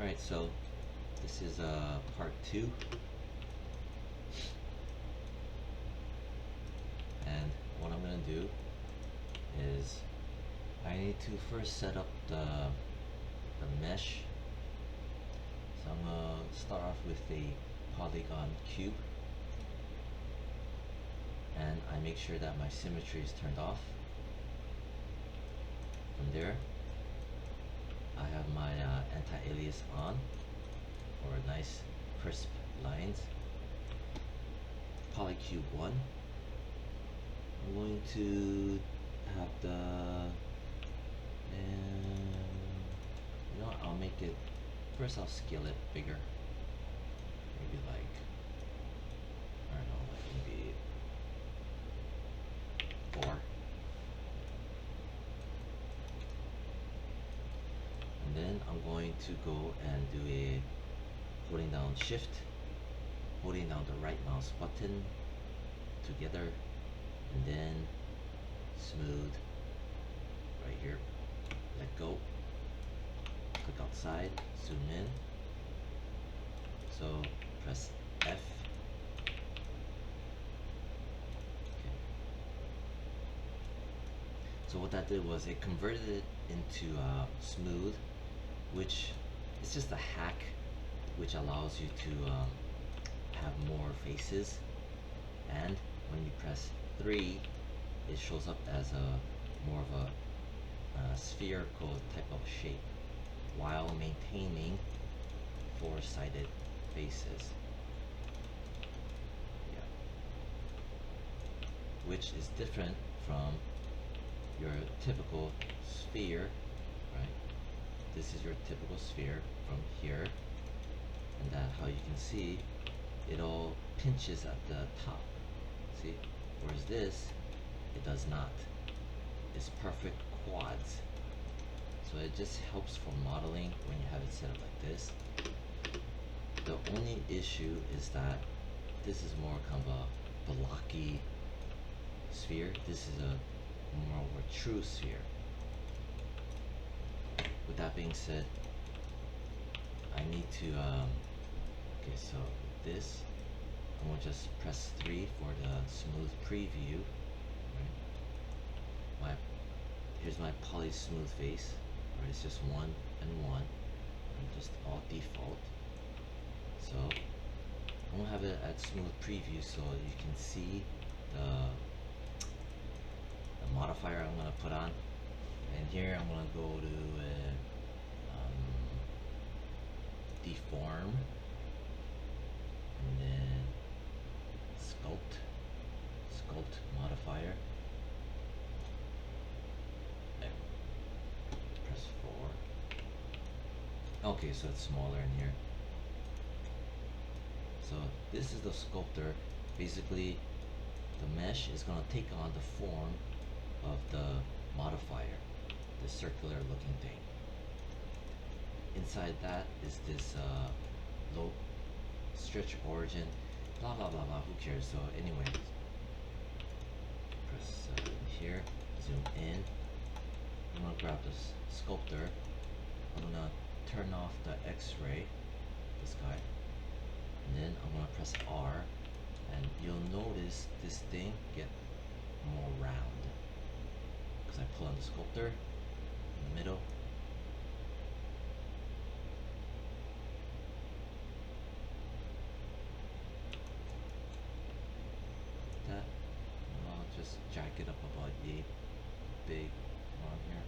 Alright, so this is part 2, and what I'm going to do is I need to first set up the mesh. So I'm going to start off with a polygon cube, and I make sure that my symmetry is turned off. From there, I have my anti-alias on for nice crisp lines. Polycube 1. I'm going to have the, you know what, I'll make it, first I'll scale it bigger. Maybe like, I don't know, like maybe 4. And then I'm going to go and do a holding down shift, holding down the right mouse button together, and then smooth right here, let go, click outside, zoom in, so press F. Okay. So what that did was it converted it into smooth, which is just a hack which allows you to have more faces, and when you press 3 it shows up as a more of a spherical type of shape while maintaining 4-sided faces. Yeah. Which is different from your typical sphere, right? This is your typical sphere from here, and that, how you can see, it all pinches at the top. See? Whereas this, it does not. It's perfect quads. So it just helps for modeling when you have it set up like this. The only issue is that this is more kind of a blocky sphere. This is a more of a true sphere. With that being said, I need to, okay, so with this, I'm going to just press 3 for the smooth preview. Right? Here's my poly smooth face. Right? It's just 1 and 1, and just all default. So I'm going to have it at smooth preview so you can see the modifier I'm going to put on. And here I'm going to go to deform, and then sculpt modifier, and press 4. Okay, so it's smaller in here. So this is the sculptor. Basically the mesh is going to take on the form of the modifier, the circular looking thing. Inside that is this low stretch origin, blah blah blah blah, who cares. So anyway, press here, zoom in. I'm gonna grab this sculptor. I'm gonna turn off the X-ray, this guy, and then I'm gonna press R, and you'll notice this thing get more round because I pull on the sculptor in the middle. That, I'll just jack it up about yay big on here.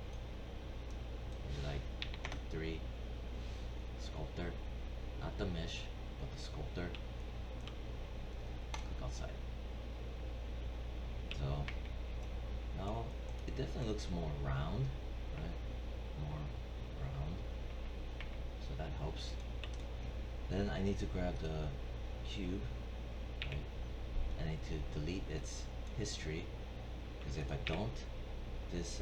Maybe like 3. Sculptor, not the mesh, but the sculptor. Click outside. So now it definitely looks more round, right? More round. So that helps. Then I need to grab the cube, right? I need to delete its history, because if I don't, this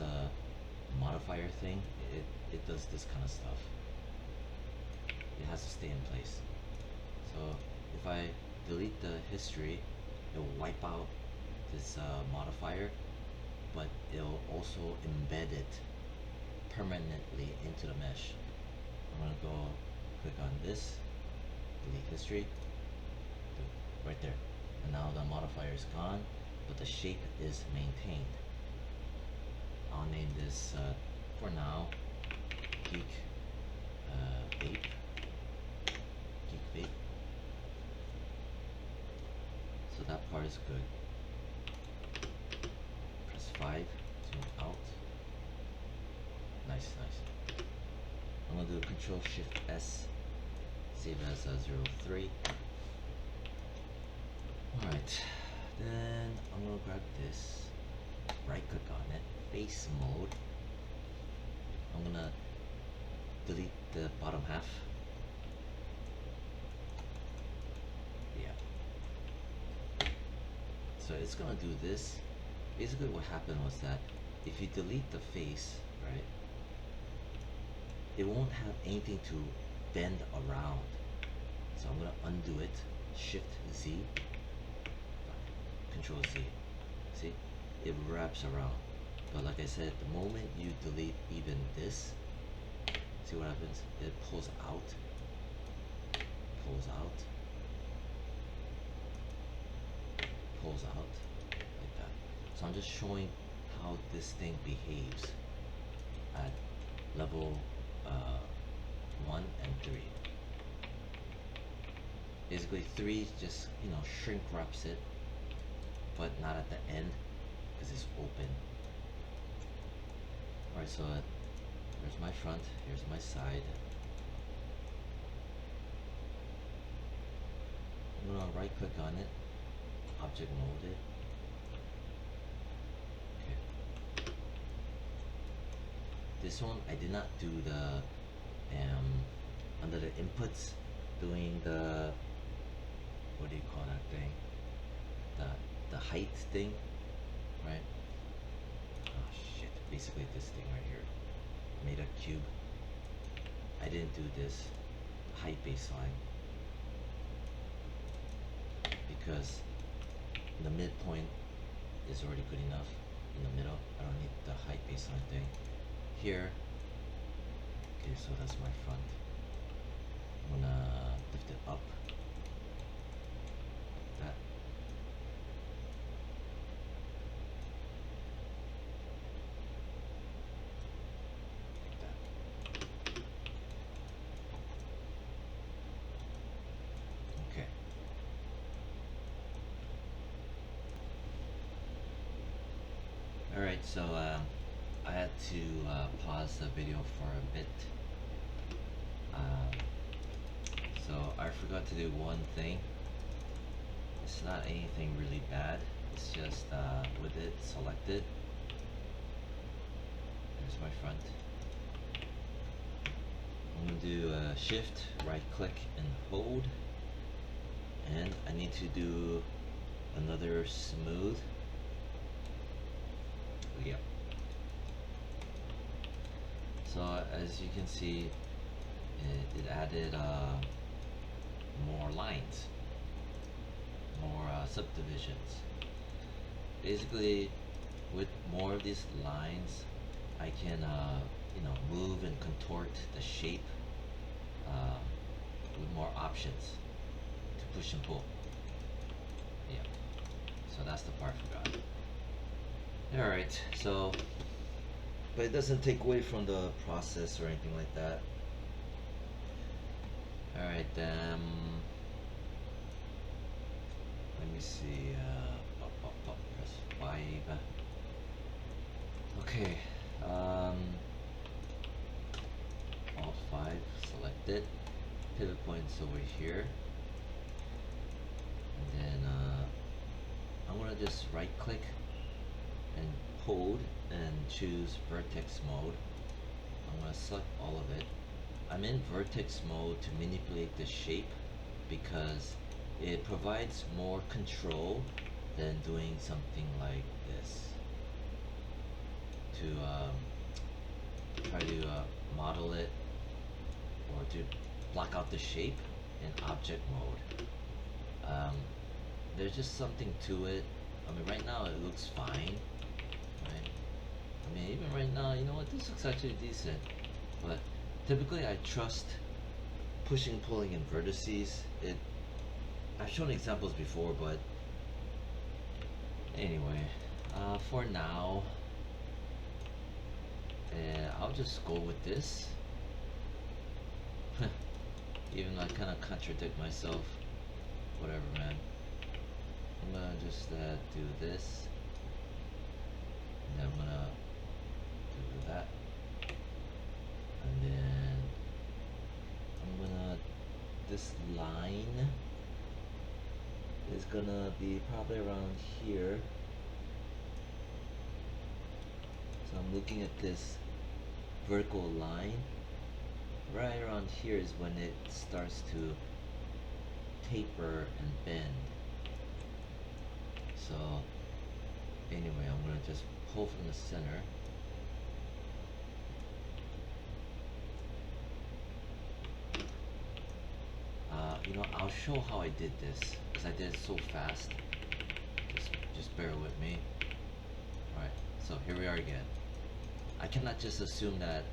modifier thing, it does this kind of stuff. It has to stay in place. So if I delete the history, it will wipe out this modifier, but it'll also embed it permanently into the mesh. I'm gonna go click on this, delete history, right there. And now the modifier is gone, but the shape is maintained. I'll name this for now Geek Vape. Geek Vape. So that part is good. Press 5, zoom out. Nice, nice. I'm gonna do Control Shift S, save as 03. Alright, then I'm gonna grab this, right click on it, face mode. I'm gonna delete the bottom half. Yeah. So it's gonna do this. Basically what happened was that if you delete the face, right, it won't have anything to bend around. So I'm gonna undo it, Shift Z, Control Z. See, it wraps around. But like I said, the moment you delete even this, see what happens? It pulls out, pulls out, pulls out, like that. So I'm just showing how this thing behaves at level 1 and 3. Basically 3 just, you know, shrink wraps it, but not at the end because it's open. Alright, so here's my front, here's my side. I'm gonna right click on it, object mode it. Okay. This one I did not do the under the inputs, doing the, what do you call that thing? The height thing, right? Oh shit, basically this thing right here. Made a cube. I didn't do this height baseline because the midpoint is already good enough. In the middle, I don't need the height baseline thing. Here, okay, so that's my front. I'm gonna lift it up. That. Okay. Alright, so I had to pause the video for a bit. So I forgot to do one thing. It's not anything really bad. It's just with it selected. There's my front. I'm gonna do Shift, right click, and hold. And I need to do another smooth. Yeah. So as you can see, it added more lines, more subdivisions. Basically, with more of these lines, I can you know, move and contort the shape with more options to push and pull. Yeah. So that's the part I forgot. All right. So, but it doesn't take away from the process or anything like that. Alright, let me see, press 5. Okay, all 5 selected, pivot points over here, and then I'm gonna just right click and hold and choose vertex mode. I'm gonna select all of it. I'm in vertex mode to manipulate the shape because it provides more control than doing something like this. To try to model it or to block out the shape in object mode. There's just something to it. I mean, right now it looks fine, right? I mean, even right now, you know what, this looks actually decent, but typically I trust pushing, pulling, and vertices. I've shown examples before, but anyway, for now, I'll just go with this. Even though I kind of contradict myself. Whatever, man. I'm gonna just do this, and then I'm gonna do that, and then I'm gonna, this line is gonna be probably around here. So I'm looking at this vertical line. Right around here is when it starts to taper and bend. So anyway, I'm gonna just pull from the center. I'll show how I did this because I did it so fast. Just bear with me. Alright, so here we are again. I cannot just assume that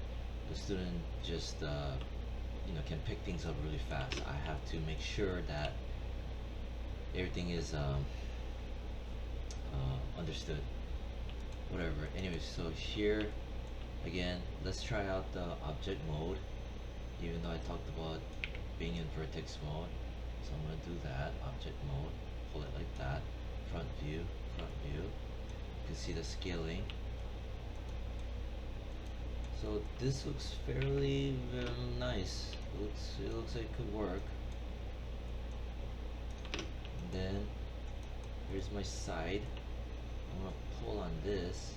the student just can pick things up really fast. I have to make sure that everything is understood. Whatever. Anyway, so here again, let's try out the object mode. Even though I talked about being in vertex mode, so I'm gonna do that. Object mode, pull it like that. Front view, front view. You can see the scaling. So this looks fairly nice. It looks like it could work. And then here's my side. I'm gonna pull on this.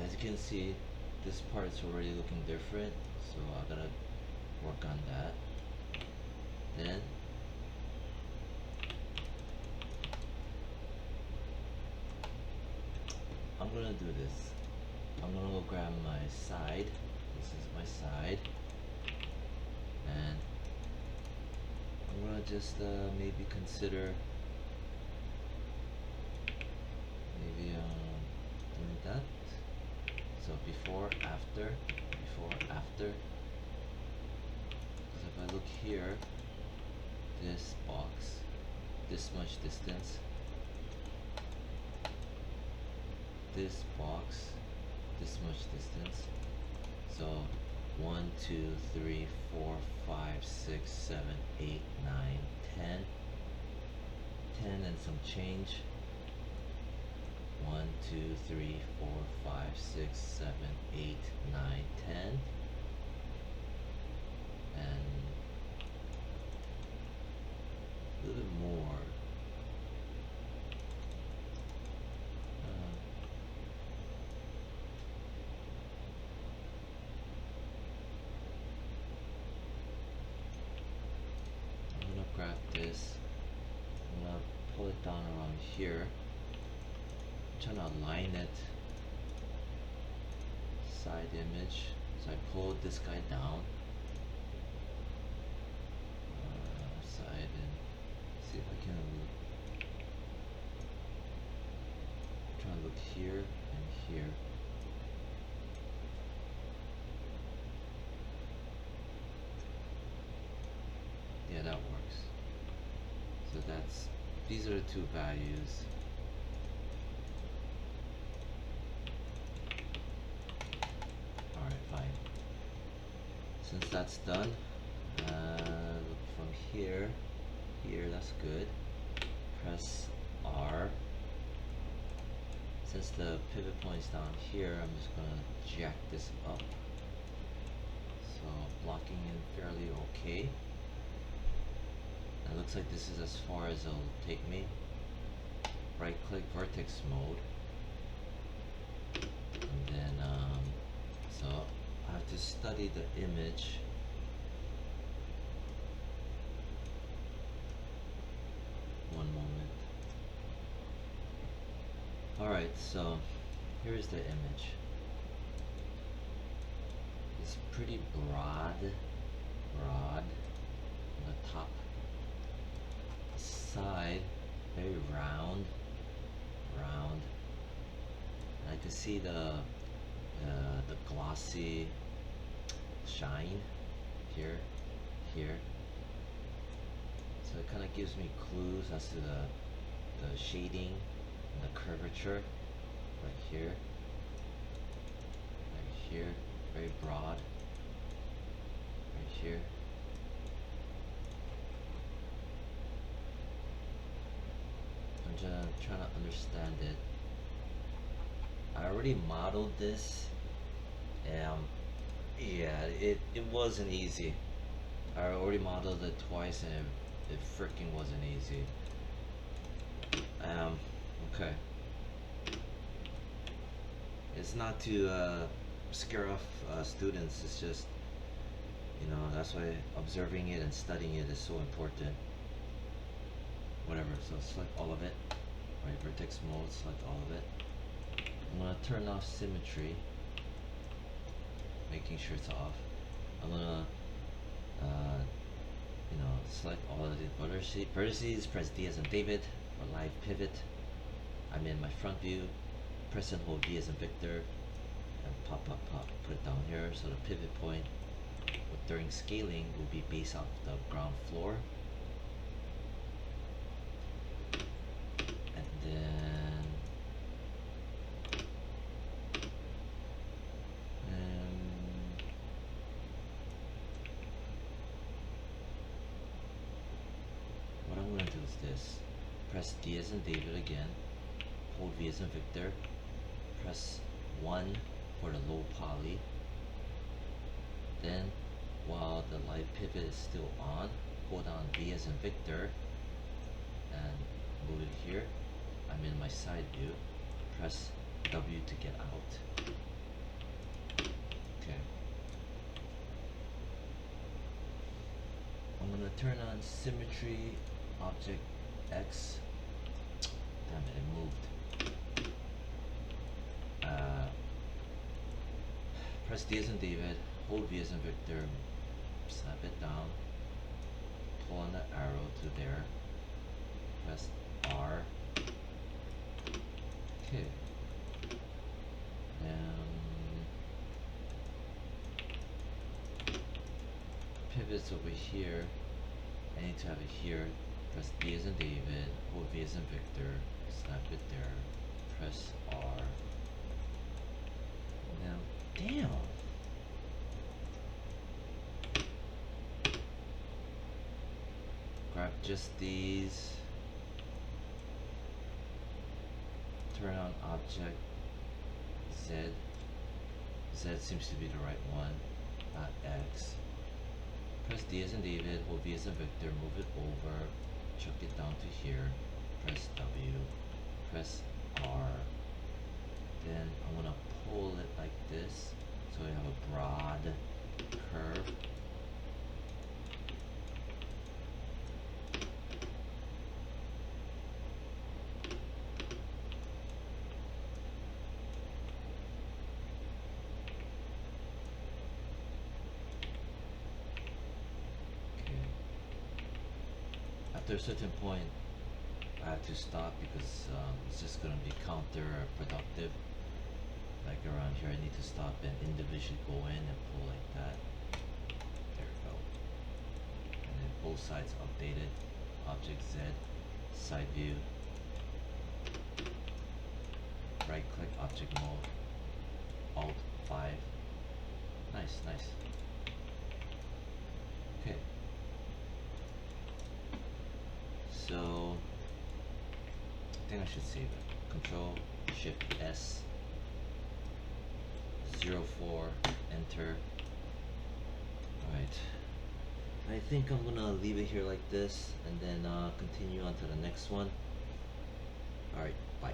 As you can see, this part is already looking different, so I gotta work on that. Then I'm gonna do this. I'm gonna go grab my side. This is my side, and I'm gonna just maybe consider doing that. So before, after, before, after. Because if I look here, this box, this much distance, this box, this much distance. So 1, 2, 3, 4, 5, 6, 7, 8, 9, 10. 10 and some change. 1, 2, 3, 4, 5, 6, 7, 8, 9, 10. And a little bit more. I'm gonna grab this. I'm gonna pull it down around here. Trying to align it, side image. So I pulled this guy down, side, and see if I can try to look here and here. Yeah, that works. So these are the two values. Since that's done, look from here, that's good. Press R. Since the pivot point is down here, I'm just gonna jack this up. So blocking in fairly okay. It looks like this is as far as it'll take me. Right click vertex mode. And then, so I have to study the image. One moment. Alright, so here's the image. It's pretty broad on the top. Side, very round. I can see the glossy shine here, here. So it kind of gives me clues as to the shading and the curvature right here, very broad, right here. I'm just trying to understand it. I already modeled this, and yeah, it wasn't easy. I already modeled it twice, and it freaking wasn't easy. Okay. It's not to scare off students. It's just, you know, that's why observing it and studying it is so important. Whatever. So select all of it. Right, vertex mode. Select all of it. I'm gonna turn off symmetry, making sure it's off. I'm gonna, you know, select all of the vertices. Press D as in David for live pivot. I'm in my front view. Press and hold V as in Victor, and pop, put it down here. So the pivot point during scaling will be based off the ground floor. And then what I'm going to do is this. Press D as in David again. Hold V as in Victor. Press 1 for the low poly. Then, while the live pivot is still on, hold on V as in Victor and move it here. I'm in my side view. Press W to get out. Okay. I'm gonna turn on symmetry, object X. Damn it, it moved. Press D as in David, hold V as in Victor, snap it down, pull on the arrow to there, press R. Okay. Pivots over here. I need to have it here. Press D as in David, hold V as in Victor, snap it there, press R. Now, damn! Grab just these. Turn on object Z. Z seems to be the right one, not X. Press D as in David, hold V as in Victor, move it over, chuck it down to here, press W, press R. Then I'm gonna pull it like this, so we have a broad curve. After a certain point, I have to stop because it's just going to be counterproductive. Like around here, I need to stop and individually go in and pull like that. There we go. And then both sides updated. Object Z, side view. Right click, object mode. Alt 5. Nice, nice. Okay. So I think I should save it. Control Shift S 04, enter. Alright. I think I'm gonna leave it here like this and then continue on to the next one. Alright, bye.